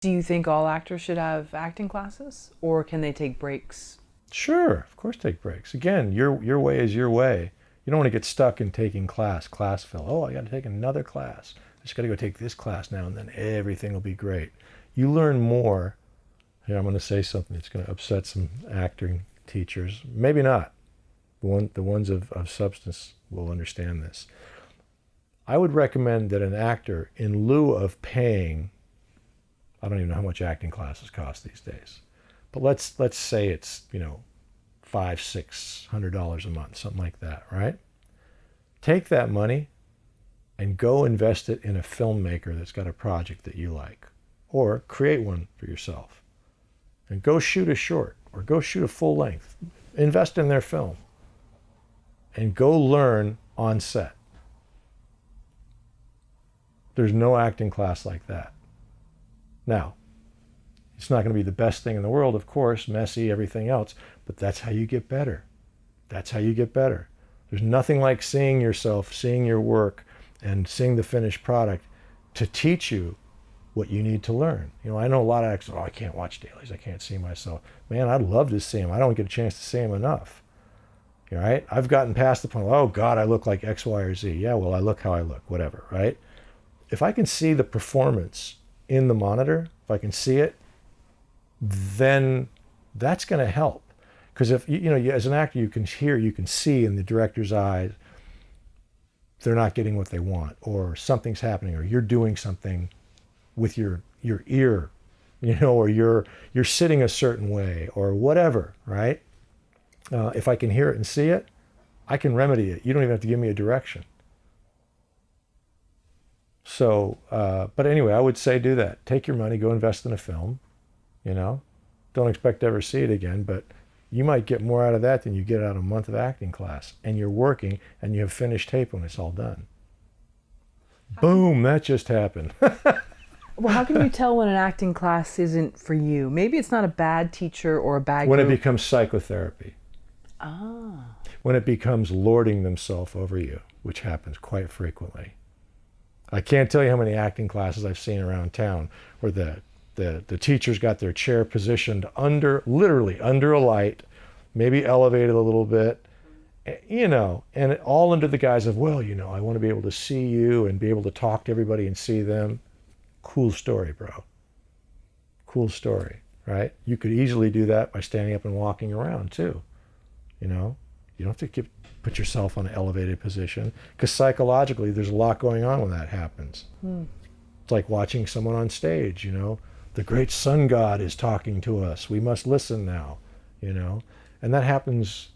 Do you think all actors should have acting classes, or can they take breaks? Sure, of course take breaks. Again, your way is your way. You don't want to get stuck in taking class fill. Oh, I got to take another class. I just got to go take this class now and then everything will be great. You learn more. Here, I'm going to say something that's going to upset some acting teachers. Maybe not. The ones of substance will understand this. I would recommend that an actor, in lieu of paying, I don't even know how much acting classes cost these days, but let's say it's, $500-600 a month, something like that, right? Take that money and go invest it in a filmmaker that's got a project that you like, or create one for yourself, and go shoot a short or go shoot a full length. Invest in their film and go learn on set. There's no acting class like that. Now, it's not going to be the best thing in the world, of course, messy, everything else, but that's how you get better. That's how you get better. There's nothing like seeing yourself, seeing your work, and seeing the finished product to teach you what you need to learn. I know a lot of actors, I can't watch dailies, I can't see myself. Man, I'd love to see them. I don't get a chance to see them enough. Right? I've gotten past the point, oh God, I look like X, Y, or Z. Yeah, well, I look how I look, whatever, right? If I can see the performance in the monitor, if I can see it, then that's going to help. Because if as an actor, you can hear, you can see in the director's eyes, they're not getting what they want, or something's happening, or you're doing something with your ear, or you're sitting a certain way, or whatever, right? If I can hear it and see it, I can remedy it. You don't even have to give me a direction. So, but anyway, I would say do that. Take your money, go invest in a film. Don't expect to ever see it again, but you might get more out of that than you get out of a month of acting class. And you're working and you have finished tape when it's all done. Boom, that just happened. Well, how can you tell when an acting class isn't for you? Maybe it's not a bad teacher or a bad When it group. becomes psychotherapy. Ah. When it becomes lording themselves over you, which happens quite frequently. I can't tell you how many acting classes I've seen around town where the teacher's got their chair positioned literally under a light, maybe elevated a little bit, and it all under the guise of, well, I want to be able to see you and be able to talk to everybody and see them. Cool story, bro. Cool story, right? You could easily do that by standing up and walking around too. You don't have to put yourself on an elevated position, because psychologically there's a lot going on when that happens. It's like watching someone on stage, the great sun god is talking to us. We must listen now, and that happens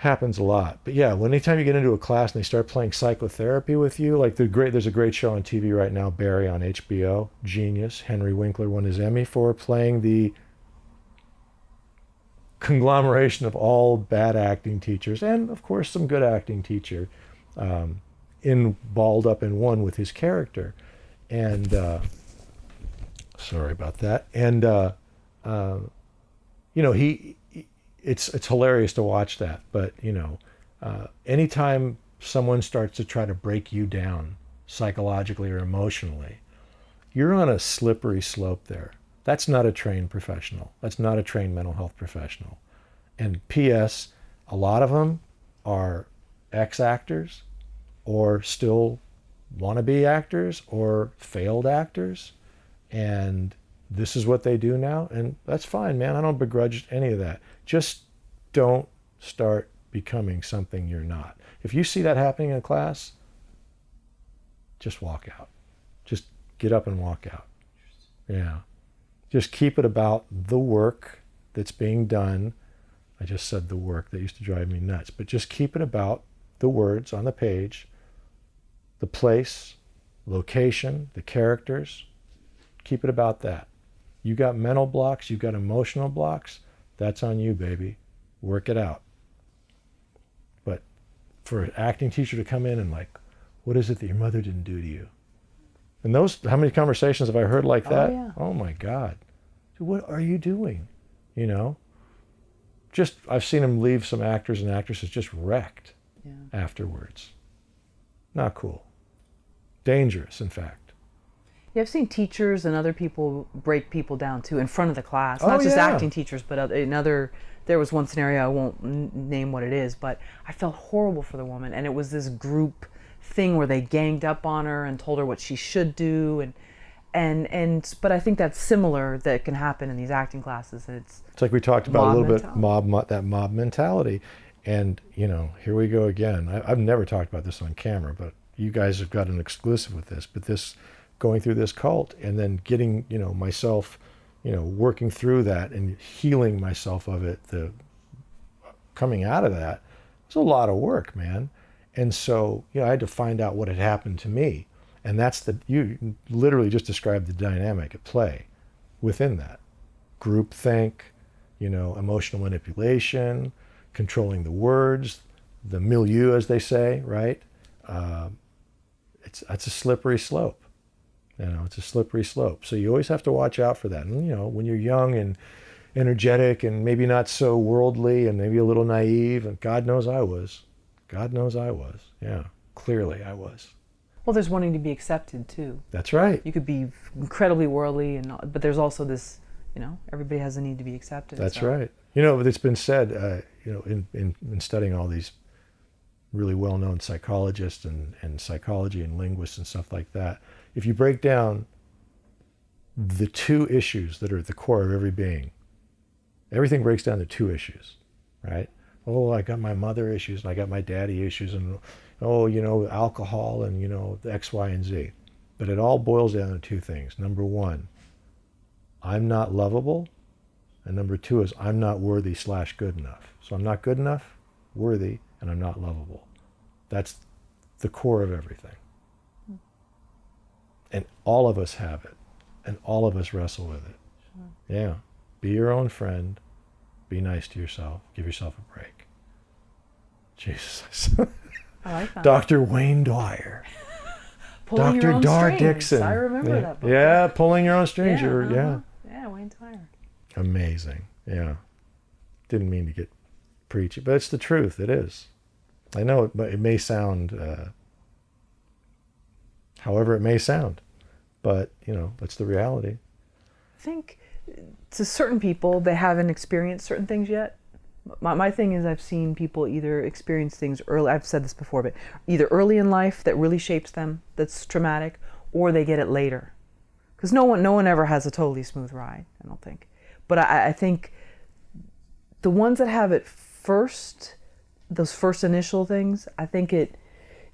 a lot. But yeah, anytime you get into a class and they start playing psychotherapy with you, like there's a great show on TV right now, Barry on HBO, genius. Henry Winkler won his Emmy for playing the conglomeration of all bad acting teachers and of course some good acting teacher balled up in one with his character. And sorry about that. And it's hilarious to watch that. But anytime someone starts to try to break you down psychologically or emotionally, you're on a slippery slope there. That's not a trained professional. That's not a trained mental health professional. And P.S., a lot of them are ex-actors or still wannabe actors or failed actors. And this is what they do now. And that's fine, man. I don't begrudge any of that. Just don't start becoming something you're not. If you see that happening in a class, just walk out. Just get up and walk out. Yeah. Just keep it about the work that's being done. I just said the work. That used to drive me nuts. But just keep it about the words on the page, the place, location, the characters. Keep it about that. You got mental blocks, you got emotional blocks, that's on you, baby. Work it out. But for an acting teacher to come in and like, what is it that your mother didn't do to you? And how many conversations have I heard like that? Oh, yeah. Oh my God. What are you doing? I've seen them leave some actors and actresses just wrecked afterwards. Not cool. Dangerous, in fact. Yeah, I've seen teachers and other people break people down too in front of the class. Oh, Not just yeah. acting teachers, but there was one scenario, I won't name what it is, but I felt horrible for the woman. And it was this group thing where they ganged up on her and told her what she should do. But I think that's similar that can happen in these acting classes. It's like we talked about a little mentality. bit, that mob mentality. And, here we go again. I've never talked about this on camera, but you guys have got an exclusive with this. But this, going through this cult and then getting, myself, working through that and healing myself of it, coming out of that, it's a lot of work, man. And so, I had to find out what had happened to me. And you literally just described the dynamic at play within that. Groupthink, emotional manipulation, controlling the words, the milieu, as they say, right? It's a slippery slope. It's a slippery slope. So you always have to watch out for that. And, when you're young and energetic and maybe not so worldly and maybe a little naive, and God knows I was. God knows I was. Yeah, clearly I was. Well, there's wanting to be accepted too. That's right. You could be incredibly worldly, but there's also this, everybody has a need to be accepted. That's right. It's been said, in studying all these really well-known psychologists and psychology and linguists and stuff like that, if you break down the two issues that are at the core of every being, everything breaks down to two issues, right? Oh, I got my mother issues and I got my daddy issues and, alcohol and, the X, Y, and Z. But it all boils down to two things. Number one, I'm not lovable. And number two is I'm not worthy / good enough. So I'm not good enough, worthy, and I'm not lovable. That's the core of everything. And all of us have it. And all of us wrestle with it. Sure. Yeah. Be your own friend. Be nice to yourself. Give yourself a break. Jesus. I like that. Dr. Wayne Dwyer. Pulling your Dr. own Dar strings. Dixon. I remember Yeah. that book. Yeah, pulling your own strings. Yeah, Yeah, Wayne Dwyer. Amazing. Yeah. Didn't mean to get preachy, but it's the truth. It is. I know it may sound, however it may sound, but, that's the reality. I think to certain people, they haven't experienced certain things yet. My thing is I've seen people either experience things early, I've said this before, but either early in life that really shapes them, that's traumatic, or they get it later. Because no one ever has a totally smooth ride, I don't think. But I think the ones that have it first, those first initial things, I think it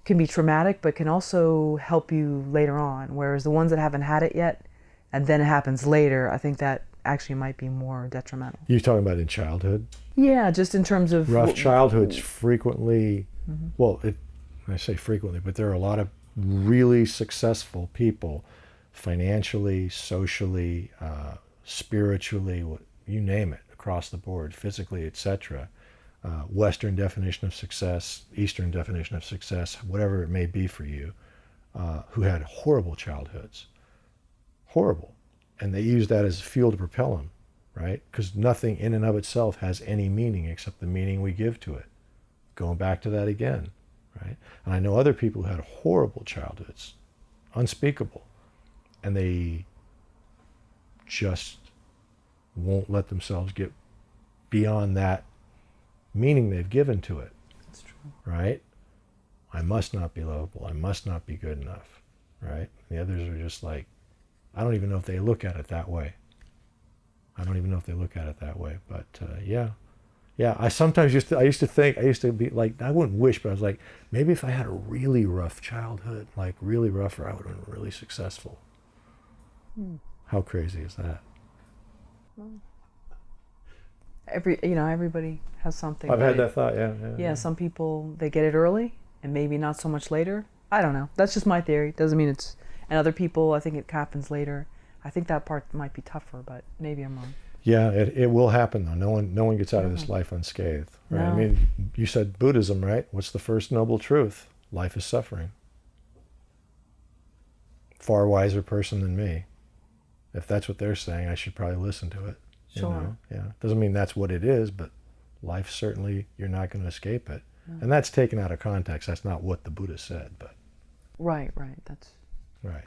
can be traumatic, but can also help you later on. Whereas the ones that haven't had it yet, and then it happens later, I think that actually might be more detrimental. You're talking about in childhood? Yeah, just in terms of... Rough childhoods frequently, I say frequently, but there are a lot of really successful people, financially, socially, spiritually, you name it, across the board, physically, etc. Western definition of success, Eastern definition of success, whatever it may be for you, who had horrible childhoods. Horrible. And they use that as fuel to propel them, right? Because nothing in and of itself has any meaning except the meaning we give to it. Going back to that again, right? And I know other people who had horrible childhoods, unspeakable, and they just won't let themselves get beyond that meaning they've given to it. That's true. Right? I must not be lovable. I must not be good enough. Right? The others are just like, I don't even know if they look at it that way. But yeah. I sometimes used to be like, I wouldn't wish, but I was like, maybe if I had a really rough childhood, like really rough, I would have been really successful. How crazy is that? Everybody has something. I've had that thought, Yeah, some people, they get it early and maybe not so much later. I don't know. That's just my theory. Doesn't mean it's... And other people, I think it happens later. I think that part might be tougher, but maybe I'm wrong. Yeah, it will happen though. No one gets out of this life unscathed, right? No. I mean, you said Buddhism, right? What's the first noble truth? Life is suffering. Far wiser person than me. If that's what they're saying, I should probably listen to it. Sure. Yeah. Doesn't mean that's what it is, but life certainly, you're not going to escape it. No. And that's taken out of context. That's not what the Buddha said, but. Right. That's. Right.